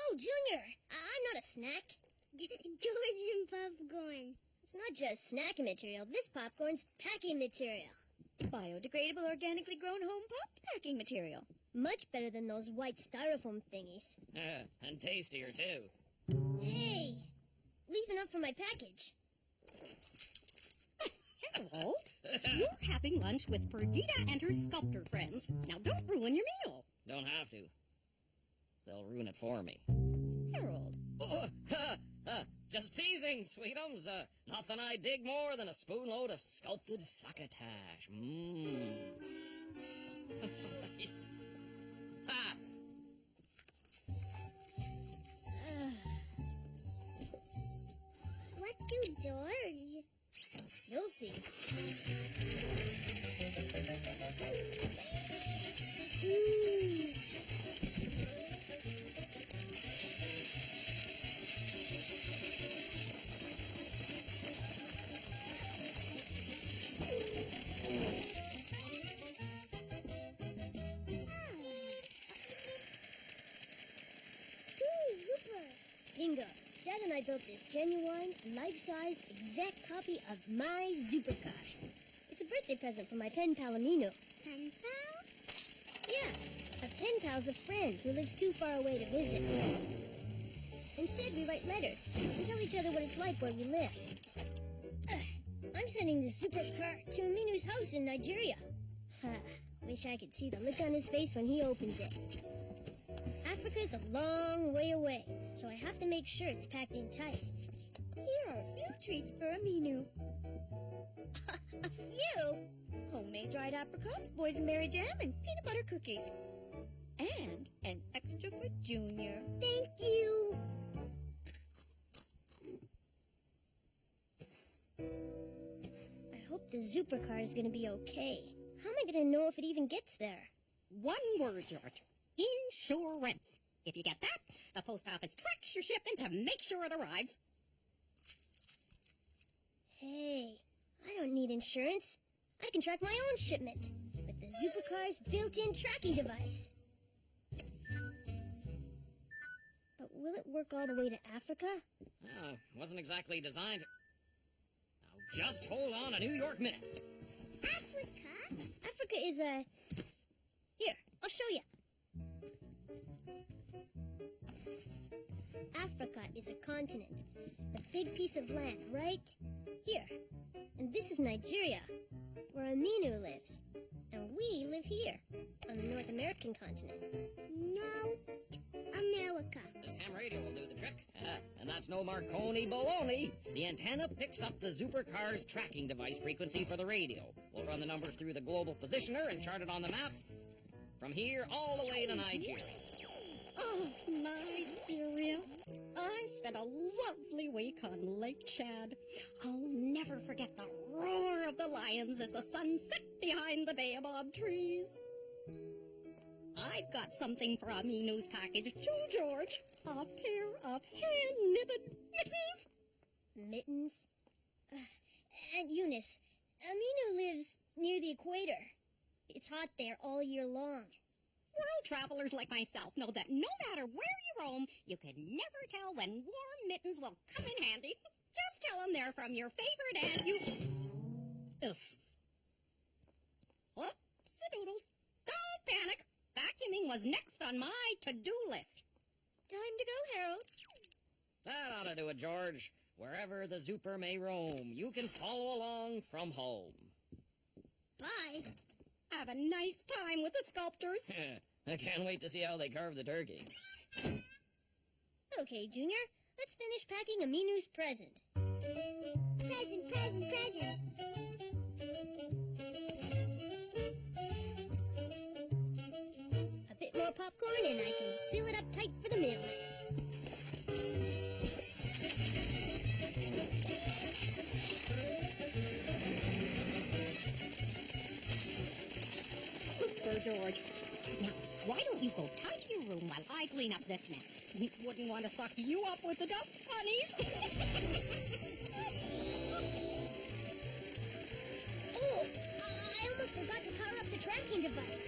No, Junior, I'm not a snack. George and popcorn. It's not just snacking material. This popcorn's packing material. Biodegradable, organically grown home-popped packing material. Much better than those white styrofoam thingies. And tastier, too. Hey, leave enough for my package. Harold, you're having lunch with Perdita and her sculptor friends. Now don't ruin your meal. Don't have to. They'll ruin it for me. Harold. Oh, just teasing, sweetums. Nothing I dig more than a spoonload of sculpted succotash. Ha! What do, George? You'll see. Bingo. Dad and I built this genuine, life-sized, exact copy of my supercar. It's a birthday present for my pen pal Aminu. Pen pal? Yeah, a pen pal's a friend who lives too far away to visit. Instead, we write letters and tell each other what it's like where we live. I'm sending this supercar to Aminu's house in Nigeria. Wish I could see the look on his face when he opens it. Africa's a long way away, so I have to make sure it's packed in tight. Here are a few treats for Aminu. A few? Homemade dried apricots, boysenberry jam, and peanut butter cookies. And an extra for Junior. Thank you. I hope the supercar is going to be okay. How am I going to know if it even gets there? One word, George. Insurance. If you get that, the post office tracks your shipment to make sure it arrives. Hey, I don't need insurance. I can track my own shipment with the supercar's built-in tracking device. But will it work all the way to Africa? Wasn't exactly designed. Now, just hold on a New York minute. Africa? Africa is a... Here, I'll show you. Africa is a continent. The big piece of land right here. And this is Nigeria, where Aminu lives. And we live here, on the North American continent. No, America. This ham radio will do the trick. And that's no Marconi baloney. The antenna picks up the supercar's tracking device frequency for the radio. We'll run the numbers through the global positioner and chart it on the map. From here all the way to Nigeria. Oh, Nigeria. I spent a lovely week on Lake Chad. I'll never forget the roar of the lions as the sun set behind the baobab trees. I've got something for Aminu's package too, George. A pair of hand-knitted mittens. Mittens? Aunt Eunice, Aminu lives near the equator. It's hot there all year long. World travelers like myself know that no matter where you roam, you can never tell when warm mittens will come in handy. Just tell them they're from your favorite aunt, Whoopsie-doodles. Don't panic. Vacuuming was next on my to-do list. Time to go, Harold. That ought to do it, George. Wherever the Zooper may roam, you can follow along from home. Bye. Have a nice time with the sculptors. I can't wait to see how they carve the turkey. Okay, Junior, let's finish packing Aminu's present. Present, present, present. A bit more popcorn and I can seal it up tight for the mailman. Super, George. Now, why don't you go tidy your room while I clean up this mess? Wouldn't want to suck you up with the dust bunnies. Oh, I almost forgot to power up the tracking device.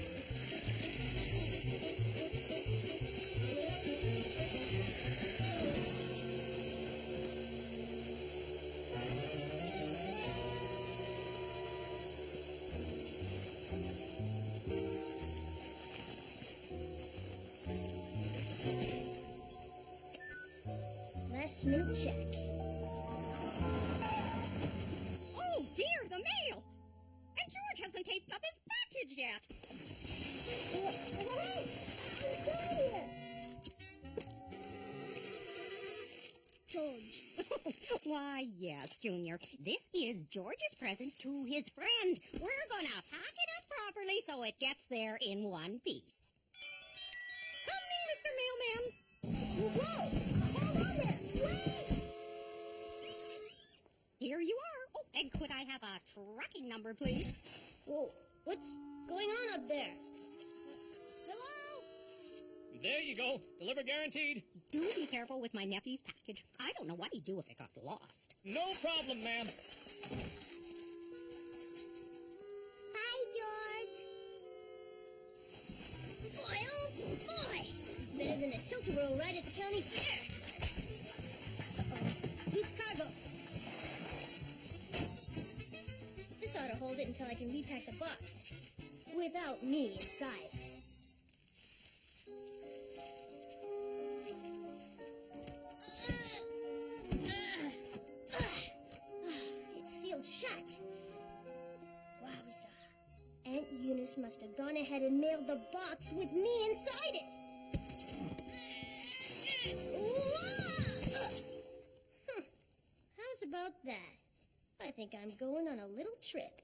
last-minute check. Oh, dear, the mail! And George hasn't taped up his package yet. George. Why, yes, Junior. This is George's present to his friend. We're gonna pack it up properly so it gets there in one piece. Coming, Mr. Mailman. Whoa! Hold on there! Wait! Here you are. Oh, and could I have a tracking number, please? Whoa, what's going on up there? Hello? There you go. Deliver guaranteed. Do be careful with my nephew's package. I don't know what he'd do if it got lost. No problem, ma'am. Bye, George. Boy, oh boy! This is better than a tilt-a-whirl ride at the county fair. Uh-oh. Loose cargo. This ought to hold it until I can repack the box. Without me inside. It's sealed shut. Wowza. Aunt Eunice must have gone ahead and mailed the box with me inside it. How's about that? I think I'm going on a little trip.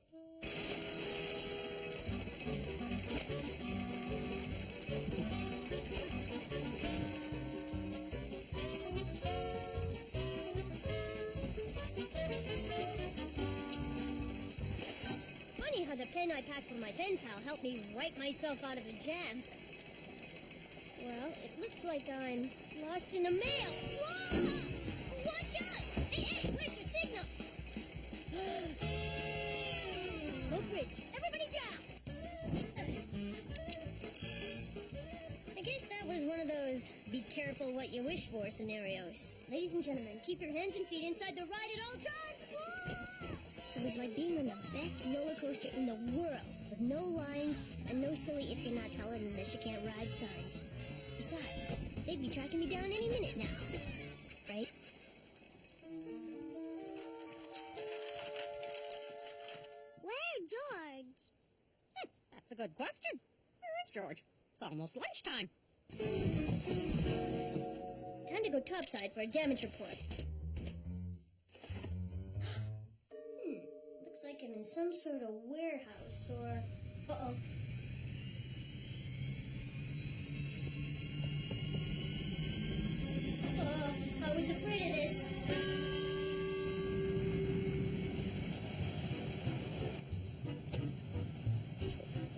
Funny how the pen I packed for my pen pal helped me write myself out of a jam. Well, it looks like I'm lost in the mail. Whoa! Watch out! Hey, where's your signal? Low bridge. Everybody down! I guess that was one of those be careful what you wish for scenarios. Ladies and gentlemen, keep your hands and feet inside the ride at all times. It was like being on the best roller coaster in the world, with no lines and no silly if you're not taller than this you can't ride signs. Besides, they'd be tracking me down any minute now. Right? Where's George? That's a good question. Where is George? It's almost lunchtime. Time to go topside for a damage report. Looks like I'm in some sort of warehouse or... Uh-oh. I was afraid of this.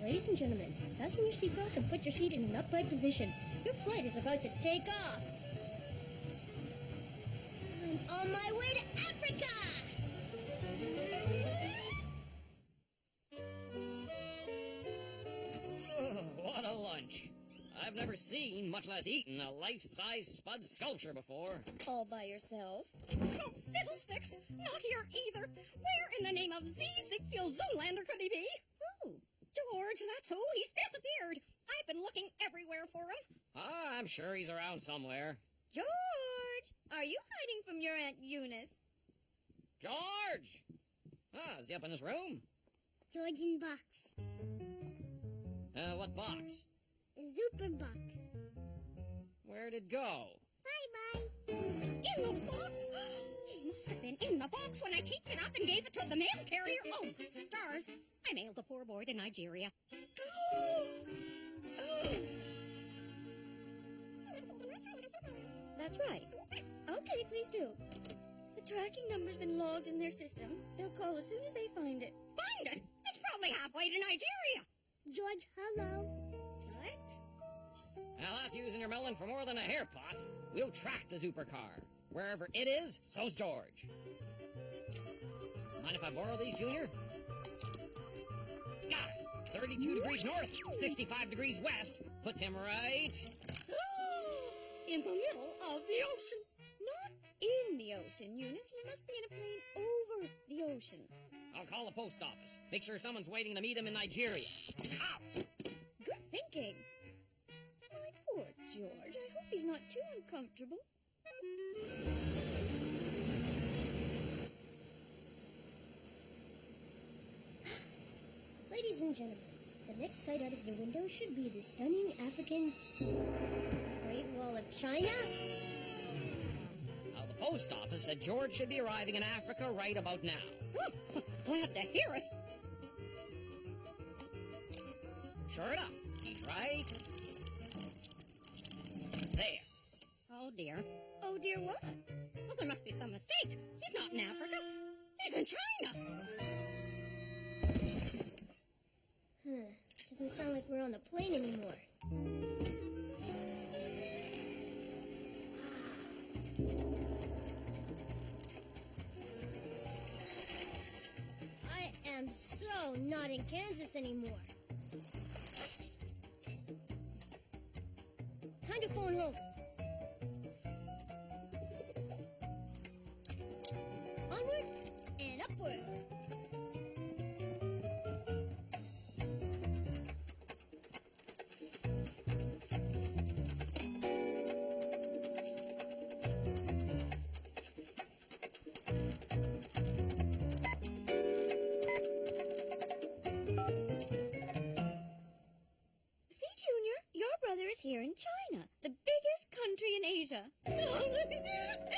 Ladies and gentlemen, fasten your seatbelt and put your seat in an upright position. Your flight is about to take off. I'm on my way to Africa! Oh, what a lunch. I've never seen, much less eaten, a life-size Spud sculpture before. All by yourself? Oh, fiddlesticks! Not here either. Where in the name of Ziegfeld Zoolander could he be? Who? George, that's who. He's disappeared. I've been looking everywhere for him. Ah, I'm sure he's around somewhere. George! Are you hiding from your Aunt Eunice? George! Ah, is he up in his room? George in box. What box? The super box. Where'd it go? Bye-bye. In the box? He must have been in the box when I taped it up and gave it to the mail carrier. Oh, stars. I mailed the poor boy to Nigeria. That's right. Okay, please do. The tracking number's been logged in their system. They'll call as soon as they find it. Find it? It's probably halfway to Nigeria. George, hello. What? Well, that's using your melon for more than a hair pot. We'll track the supercar. Wherever it is, so's George. Mind if I borrow these, Junior? Got it. 32 degrees north, 65 degrees west. Puts him right... In the middle of the ocean. Not in the ocean, Eunice. He must be in a plane over the ocean. I'll call the post office. Make sure someone's waiting to meet him in Nigeria. Ow! Good thinking. My poor George. I hope he's not too uncomfortable. Ladies and gentlemen, the next sight out of the window should be the stunning African Great Wall of China. Now, the post office said George should be arriving in Africa right about now. Oh, glad to hear it. Sure enough. Right there. Oh, dear. Oh, dear what? Well, there must be some mistake. He's not in Africa. He's in China. Doesn't sound like we're on the plane anymore. I am so not in Kansas anymore. Time to phone home. Onward and upward. See, Junior, your brother is here in China, the biggest country in Asia. And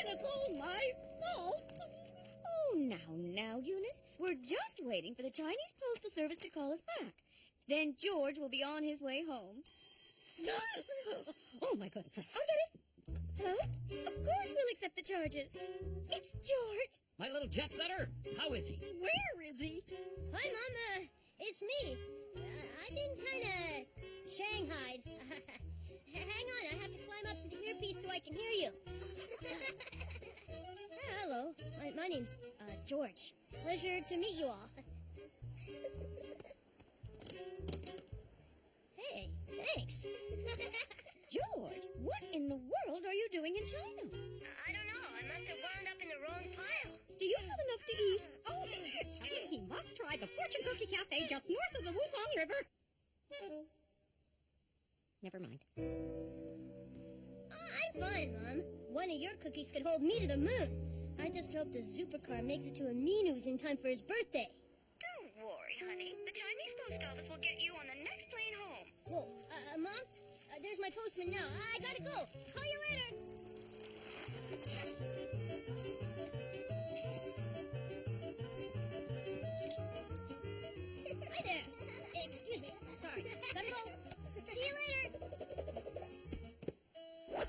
it's all my fault. Oh, now, Eunice. We're just waiting for the Chinese Postal Service to call us back. Then George will be on his way home. Oh, my goodness. I'll get it. Hello? Of course we'll accept the charges. It's George. My little jet setter, how is he? Where is he? Hi, Mom. It's me. I've been kind of shanghaied. Hang on, I have to climb up to the earpiece so I can hear you. Hello, my name's George. Pleasure to meet you all. Hey, thanks. George, what in the world are you doing in China? I don't know. I must have wound up in the wrong pile. Do you have enough to eat? Oh, tell him he must try the Fortune Cookie Cafe just north of the Wusong River. Never mind. I'm fine, Mom. One of your cookies could hold me to the moon. I just hope the supercar makes it to Aminu's in time for his birthday. Don't worry, honey. The Chinese post office will get you on the next plane home. Whoa, Mom, there's my postman now. I gotta go. Call you later. Hi there. Excuse me. Sorry. Gotta go. See you later. Huh?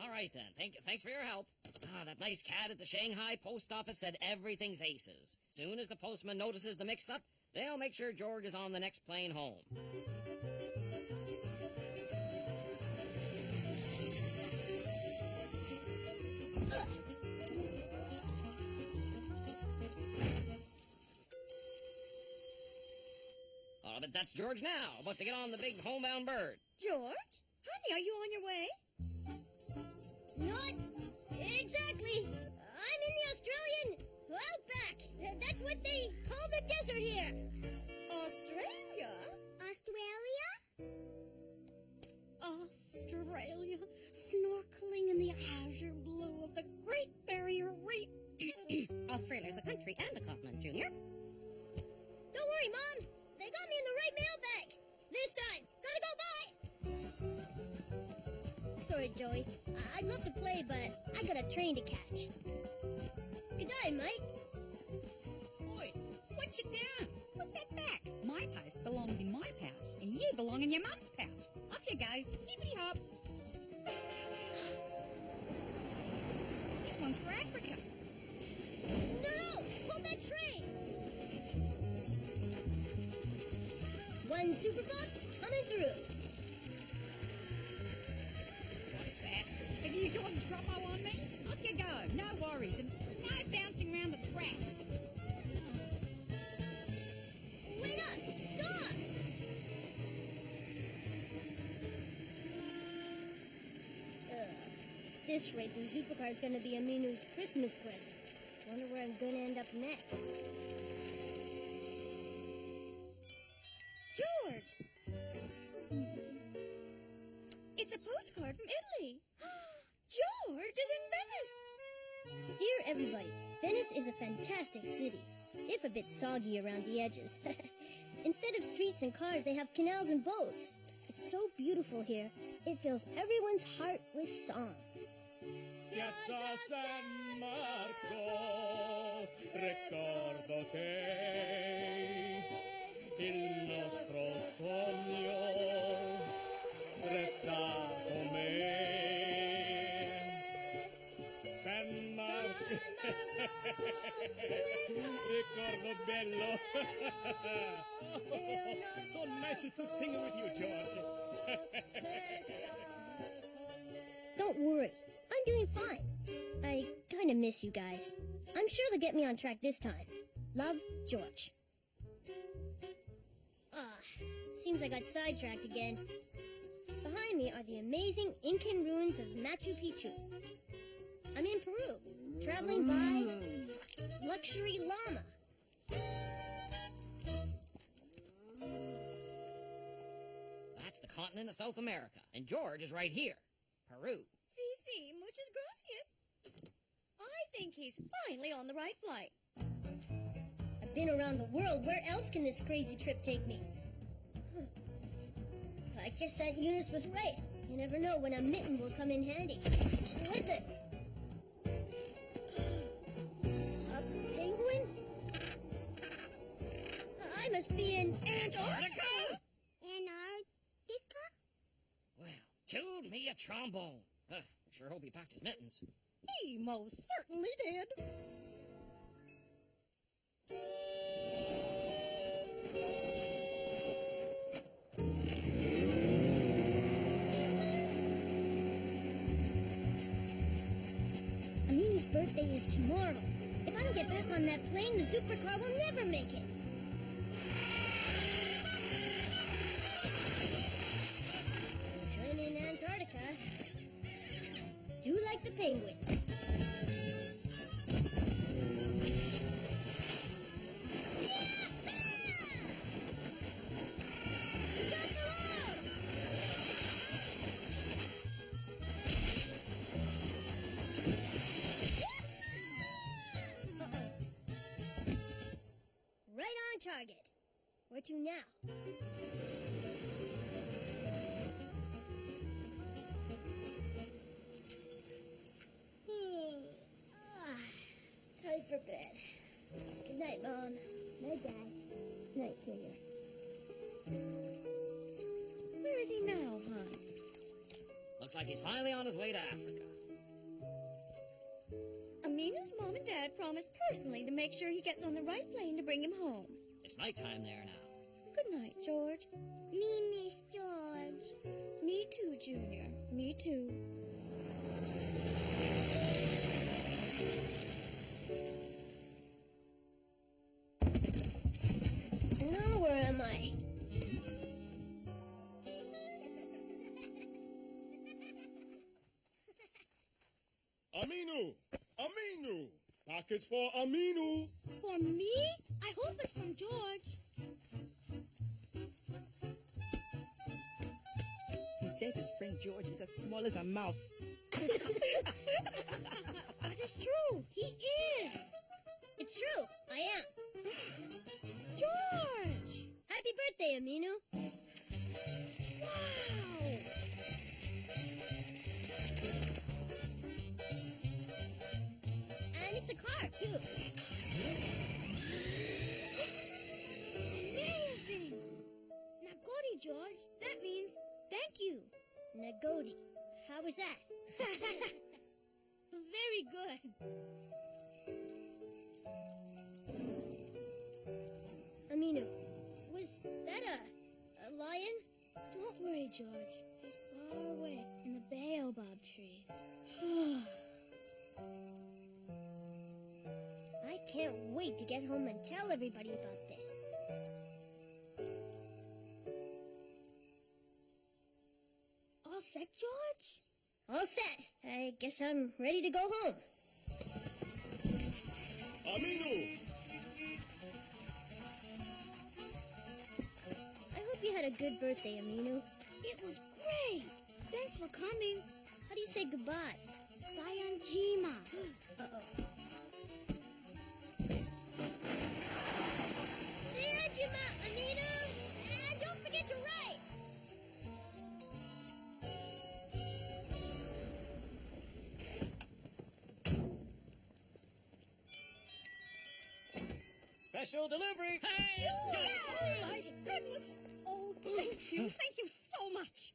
All right, then. Thanks for your help. That nice cat at the Shanghai post office said everything's aces. Soon as the postman notices the mix-up, they'll make sure George is on the next plane home. Oh, but that's George now, about to get on the big homebound bird. George? Honey, are you on your way? Not exactly. I'm in the Australian outback. That's what they call the desert here. Australia? Australia, snorkeling in the azure blue of the Great Barrier Reef. Australia's a country and a continent, Junior. Don't worry, Mom. They got me in the right mailbag. This time. Gotta go. Bye. Sorry, Joey. I'd love to play, but I got a train to catch. Good day, mate. Boy, what you done? Put that back. My post belongs in my pouch, and you belong in your mum's pouch. Off you go. Hippity hop. This one's for Africa. No! Hold that train! One superbox coming through. What's that? Have you got trouble on me? Off you go. No worries, and no bouncing around the tracks. Wait up! Stop! At this rate, the supercar's gonna be Aminu's Christmas present. Wonder where I'm gonna end up next. George! It's a postcard from Italy. George is in Venice. Dear everybody, Venice is a fantastic city, if a bit soggy around the edges. Instead of streets and cars, they have canals and boats. It's so beautiful here. It fills everyone's heart with song. Piazza San Marco, ricordo te, il nostro sogno resta con me. San Marco, ricordo bello. So nice to sing with you, George. Don't worry, I'm doing fine. I kind of miss you guys. I'm sure they'll get me on track this time. Love, George. Seems I got sidetracked again. Behind me are the amazing Incan ruins of Machu Picchu. I'm in Peru, traveling by luxury llama. That's the continent of South America, and George is right here, Peru. Sí, muchas gracias. I think he's finally on the right flight. I've been around the world. Where else can this crazy trip take me? I guess Aunt Eunice was right. You never know when a mitten will come in handy. With it. A penguin? I must be in Antarctica. Antarctica? Well, tune me a trombone. Sure hope he packed his mittens. He most certainly did. Aminu's birthday is tomorrow. If I don't get back on that plane, the supercar will never make it. When in Antarctica, do like the penguin. Right on target. Where to now? Time for bed. Good night, Mom. Night, Dad. Night, Junior. Where is he now, hon? Looks like he's finally on his way to Africa. Aminu's mom and dad promised personally to make sure he gets on the right plane to bring him home. It's nighttime there now. Good night, George. Me miss George. Me too, Junior. Me too. Now where am I? Aminu! Package for Aminu! For me? I hope it's from George. He says his friend George is as small as a mouse. That is true. He is. It's true. I am. George! Happy birthday, Aminu. Wow! And it's a car, too. Amazing! Nagodi, George. That means thank you. Nagodi. How was that? Very good. Aminu, was that a lion? Don't worry, George. He's far away in the baobab trees. I can't wait to get home and tell everybody about this. All set, George? All set. I guess I'm ready to go home. Aminu! I hope you had a good birthday, Aminu. It was great. Thanks for coming. How do you say goodbye? Sayanjima. Uh-oh. Sayonjima, Aminu! Don't forget to write! Special delivery! Hey! Oh, my goodness. Oh, thank you. Thank you so much.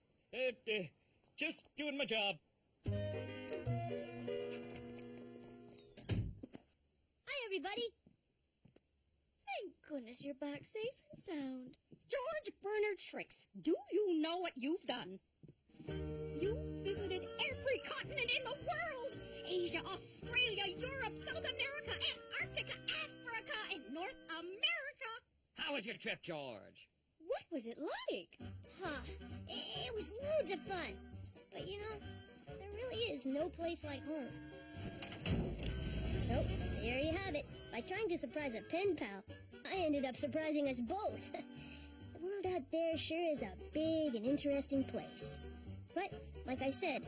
Just doing my job. Hi, everybody. Thank goodness you're back safe and sound. George Bernard Tricks, do you know what you've done? You've visited every continent in the world. Asia, Australia, Europe, South America, Antarctica, Africa, and North America. How was your trip, George? What was it like? Huh. It was loads of fun. But, you know, there really is no place like home. So, there you have it. By trying to surprise a pen pal, I ended up surprising us both. The world out there sure is a big and interesting place. But, like I said,